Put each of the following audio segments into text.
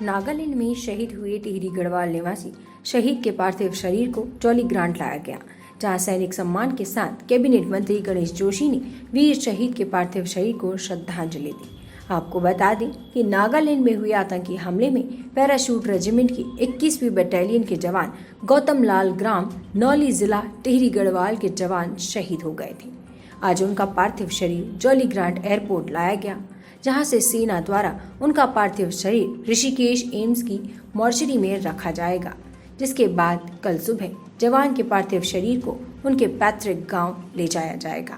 नागालैंड में शहीद हुए टिहरी गढ़वाल निवासी शहीद के पार्थिव शरीर को जॉली ग्रांट लाया गया, जहां सैनिक सम्मान के साथ कैबिनेट मंत्री गणेश जोशी ने वीर शहीद के पार्थिव शरीर को श्रद्धांजलि दी। आपको बता दें कि नागालैंड में हुए आतंकी हमले में पैराशूट रेजिमेंट की 21वीं बटालियन के जवान गौतम लाल ग्राम नौली जिला टिहरी गढ़वाल के जवान शहीद हो गए थे। आज उनका पार्थिव शरीर जॉली ग्रांट एयरपोर्ट लाया गया, जहां से सेना द्वारा उनका पार्थिव शरीर ऋषिकेश एम्स की मॉर्चरी में रखा जाएगा, जिसके बाद कल सुबह जवान के पार्थिव शरीर को उनके पैतृक गांव ले जाया जाएगा।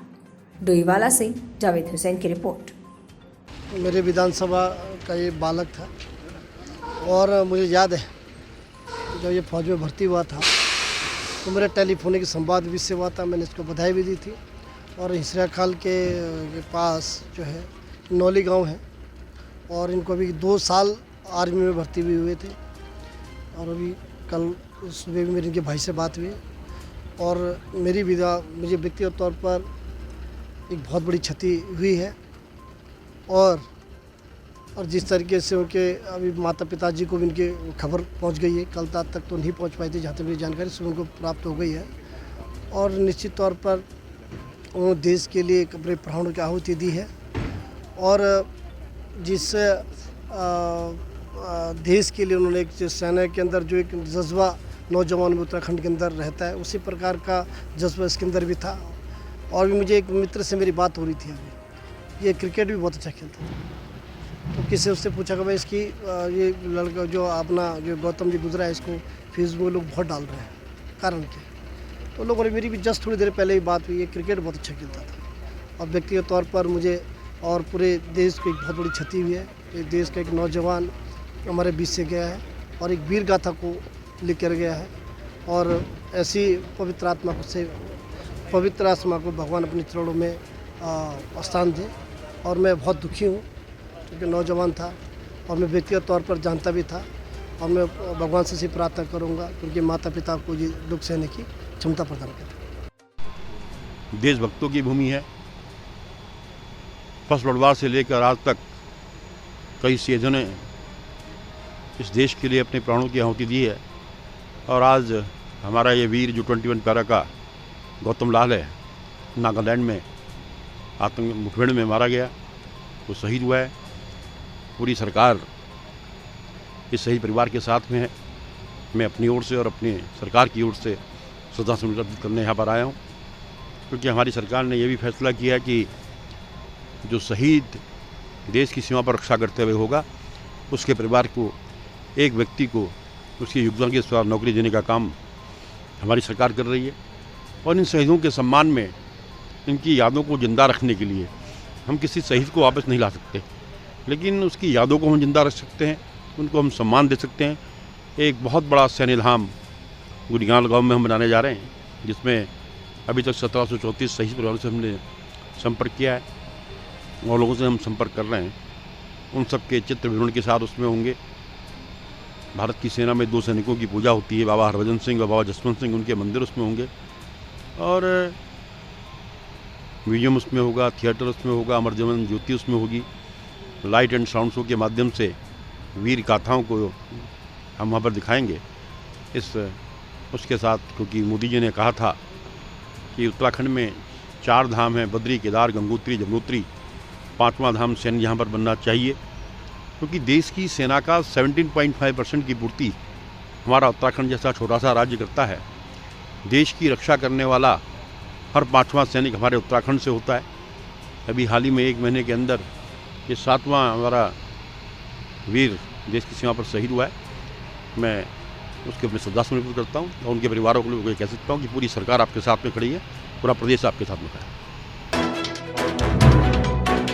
डोईवाला से जावेद हुसैन की रिपोर्ट। मेरे विधानसभा का ये बालक था और मुझे याद है जब ये फौज में भर्ती हुआ था तो मेरा टेलीफोनिक संवाद भी से हुआ था। मैंने इसको बधाई भी दी थी। और हिसरा खाल के पास जो है नौली गांव है और इनको अभी 2 साल आर्मी में भर्ती भी हुए थे। और अभी कल सुबह भी मेरी इनके भाई से बात हुई और मुझे व्यक्तिगत तौर पर एक बहुत बड़ी क्षति हुई है। और जिस तरीके से उनके अभी माता पिताजी को भी इनके खबर पहुंच गई है, कल तक तो नहीं पहुंच पाई थी, जहाँ तक मेरी जानकारी से उनको प्राप्त हो गई है। और निश्चित तौर पर उन्होंने देश के लिए अपने प्राणों की आहुति दी है। और जिस देश के लिए उन्होंने एक सेना के अंदर जो एक जज्बा नौजवान में उत्तराखंड के अंदर रहता है, उसी प्रकार का जज्बा इसके अंदर भी था। और भी मुझे एक मित्र से मेरी बात हो रही थी, अभी ये क्रिकेट भी बहुत अच्छा खेलता था। तो किसी उससे पूछा कि भाई इसकी ये लड़का जो अपना जो गौतम जी गुजरा है, इसको फेसबुक लोग बहुत डाल रहे हैं, कारण क्या? तो लोगों ने मेरी भी जस्ट थोड़ी देर पहले ही बात हुई, ये क्रिकेट बहुत अच्छा खेलता था। और व्यक्तिगत तौर पर मुझे और पूरे देश को एक बहुत बड़ी क्षति हुई है। ये देश का एक नौजवान हमारे बीच से गया है और एक वीर गाथा को लेकर गया है। और ऐसी पवित्र आत्मा को भगवान अपने चरणों में स्थान दे। और मैं बहुत दुखी हूँ क्योंकि नौजवान था और मैं व्यक्तिगत तौर पर जानता भी था। और मैं भगवान से प्रार्थना करूँगा क्योंकि माता पिता को ये दुख सहने की क्षमता प्रदान करें। देशभक्तों की भूमि है। फर्स्ट वर्ल्ड वार से लेकर आज तक कई शहीदों ने इस देश के लिए अपने प्राणों की आहुति दी है। और आज हमारा ये वीर जो 21 पैरा का गौतम लाल है, नागालैंड में आतंक मुठभेड़ में मारा गया, वो शहीद हुआ है। पूरी सरकार इस शहीद परिवार के साथ में है। मैं अपनी ओर से और अपनी सरकार की ओर से श्रद्धांजलि अर्पित करने यहाँ पर आया हूँ, क्योंकि हमारी सरकार ने यह भी फैसला किया कि जो शहीद देश की सीमा पर रक्षा करते हुए होगा, उसके परिवार को, एक व्यक्ति को उसके योगदान के अनुसार नौकरी देने का काम हमारी सरकार कर रही है। और इन शहीदों के सम्मान में, इनकी यादों को जिंदा रखने के लिए हम किसी शहीद को वापस नहीं ला सकते, लेकिन उसकी यादों को हम जिंदा रख सकते हैं, उनको हम सम्मान दे सकते हैं। एक बहुत बड़ा सैन्य धाम गुड़ियाल गाँव में हम बनाने जा रहे हैं, जिसमें अभी तक 1734 शहीद परिवारों से हमने संपर्क किया है और लोगों से हम संपर्क कर रहे हैं। उन सब के चित्र विवरण के साथ उसमें होंगे। भारत की सेना में 2 सैनिकों की पूजा होती है, बाबा हरभजन सिंह और बाबा जसवंत सिंह, उनके मंदिर उसमें होंगे। और म्यूजियम उसमें होगा, थिएटर उसमें होगा, अमर जीवन ज्योति उसमें होगी। लाइट एंड साउंड शो के माध्यम से वीर गाथाओं को हम वहाँ पर दिखाएंगे। उसके साथ, क्योंकि मोदी जी ने कहा था कि उत्तराखंड में 4 धाम हैं, बद्री, केदार, गंगोत्री, यमुनोत्री, 5वां धाम सैन्य यहाँ पर बनना चाहिए, क्योंकि देश की सेना का 17.5% की पूर्ति हमारा उत्तराखंड जैसा छोटा सा राज्य करता है। देश की रक्षा करने वाला हर 5वां सैनिक हमारे उत्तराखंड से होता है। अभी हाल ही में 1 महीने के अंदर ये 7वां हमारा वीर देश की सीमा पर शहीद हुआ है। मैं उसके अपने श्रद्धांजलि अर्पित करता हूँ और उनके परिवारों को कह सकता हूँ कि पूरी सरकार आपके साथ में खड़ी है, पूरा प्रदेश आपके साथ में खड़ा है।